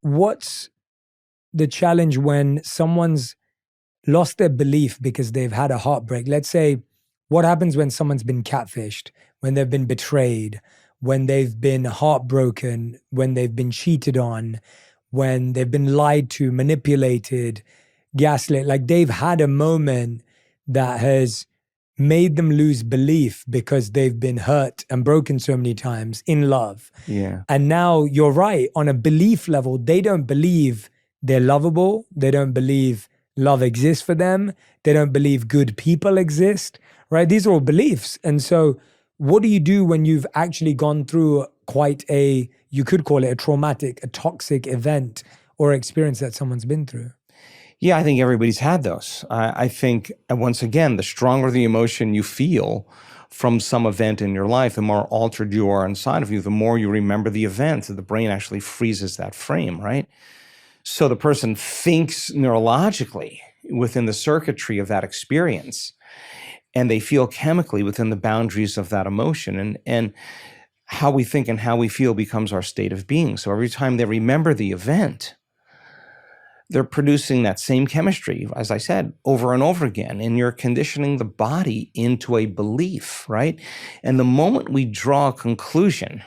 what's the challenge when someone's lost their belief because they've had a heartbreak? Let's say, what happens when someone's been catfished, when they've been betrayed, when they've been heartbroken, when they've been cheated on, when they've been lied to, manipulated, gaslit? Like, they've had a moment that has made them lose belief because they've been hurt and broken so many times in love. Yeah. And now you're right, on a belief level, they don't believe they're lovable. They don't believe love exists for them. They don't believe good people exist, right? These are all beliefs. And so what do you do when you've actually gone through quite a, you could call it a traumatic, a toxic event or experience that someone's been through? Yeah, I think everybody's had those. I think, once again, the stronger the emotion you feel from some event in your life, the more altered you are inside of you, the more you remember the event. The brain actually freezes that frame, right? So the person thinks neurologically within the circuitry of that experience, and they feel chemically within the boundaries of that emotion. And how we think and how we feel becomes our state of being. So every time they remember the event, they're producing that same chemistry, as I said, over and over again. And you're conditioning the body into a belief, right? And the moment we draw a conclusion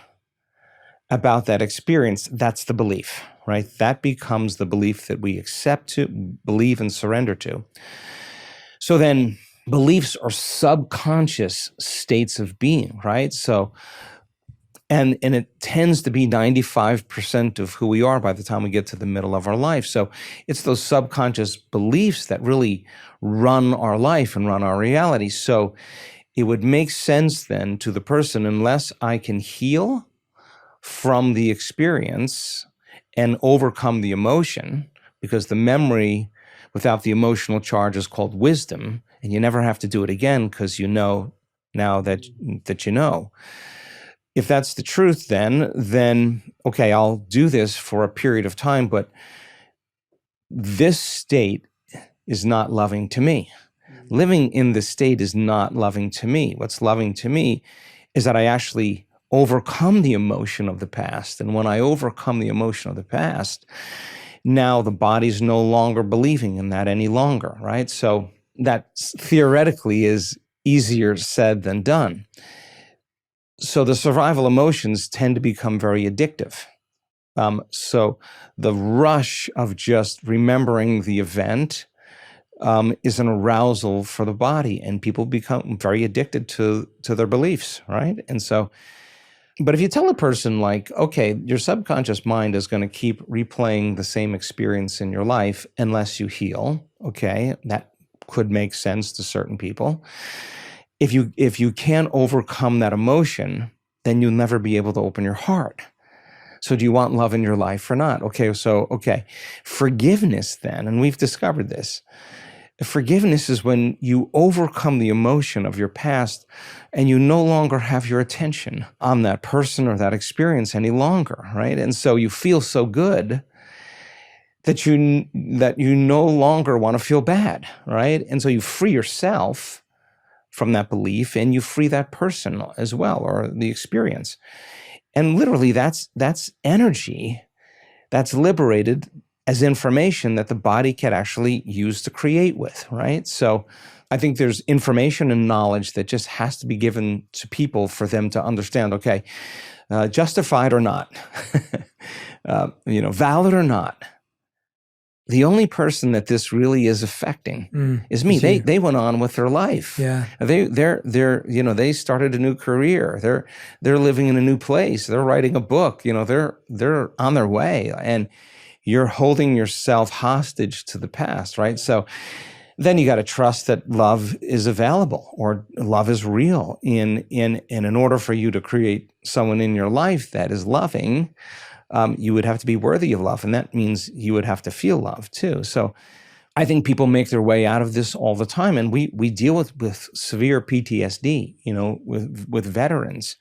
about that experience, that's the belief, right? That becomes the belief that we accept to, believe, and surrender to. So then beliefs are subconscious states of being, right? So, and it tends to be 95% of who we are by the time we get to the middle of our life. So it's those subconscious beliefs that really run our life and run our reality. So it would make sense then to the person, unless I can heal from the experience and overcome the emotion, because the memory without the emotional charge is called wisdom, and you never have to do it again because you know now that you know. If that's the truth, then okay, I'll do this for a period of time, but this state is not loving to me. Living in this state is not loving to me. What's loving to me is that I actually overcome the emotion of the past. And when I overcome the emotion of the past, now the body's no longer believing in that any longer, right? So that theoretically is easier said than done. So the survival emotions tend to become very addictive. So the rush of just remembering the event is an arousal for the body, and people become very addicted to their beliefs, right? And so, but if you tell a person like, okay, your subconscious mind is going to keep replaying the same experience in your life unless you heal, okay, that could make sense to certain people. If you can't overcome that emotion, then you'll never be able to open your heart. So do you want love in your life or not? Okay, forgiveness then, and we've discovered this. Forgiveness is when you overcome the emotion of your past and you no longer have your attention on that person or that experience any longer, right? And so you feel so good that you no longer want to feel bad, right? And so you free yourself from that belief, and you free that person as well, or the experience. And literally that's energy that's liberated as information that the body can actually use to create with, right? So I think there's information and knowledge that just has to be given to people for them to understand, okay, justified or not, valid or not. The only person that this really is affecting is me. They went on with their life. Yeah. They started a new career. They're living in a new place. They're writing a book. They're on their way, and you're holding yourself hostage to the past, right? So then you got to trust that love is available, or love is real. In order for you to create someone in your life that is loving, you would have to be worthy of love. And that means you would have to feel love too. So I think people make their way out of this all the time. And we deal with severe PTSD, with veterans.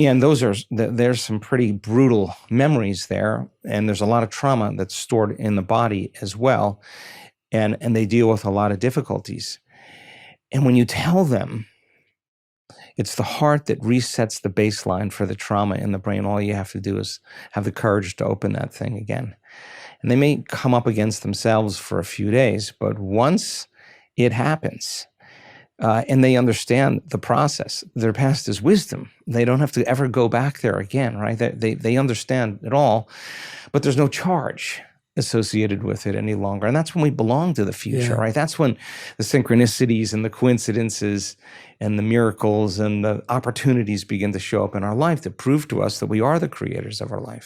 And there's some pretty brutal memories there. And there's a lot of trauma that's stored in the body as well. And they deal with a lot of difficulties. And when you tell them, It's the heart that resets the baseline for the trauma in the brain. All you have to do is have the courage to open that thing again. And they may come up against themselves for a few days, but once it happens, and they understand the process, their past is wisdom. They don't have to ever go back there again, right? They understand it all, but there's no charge associated with it any longer. And that's when we belong to the future, right? That's when the synchronicities and the coincidences and the miracles and the opportunities begin to show up in our life that prove to us that we are the creators of our life.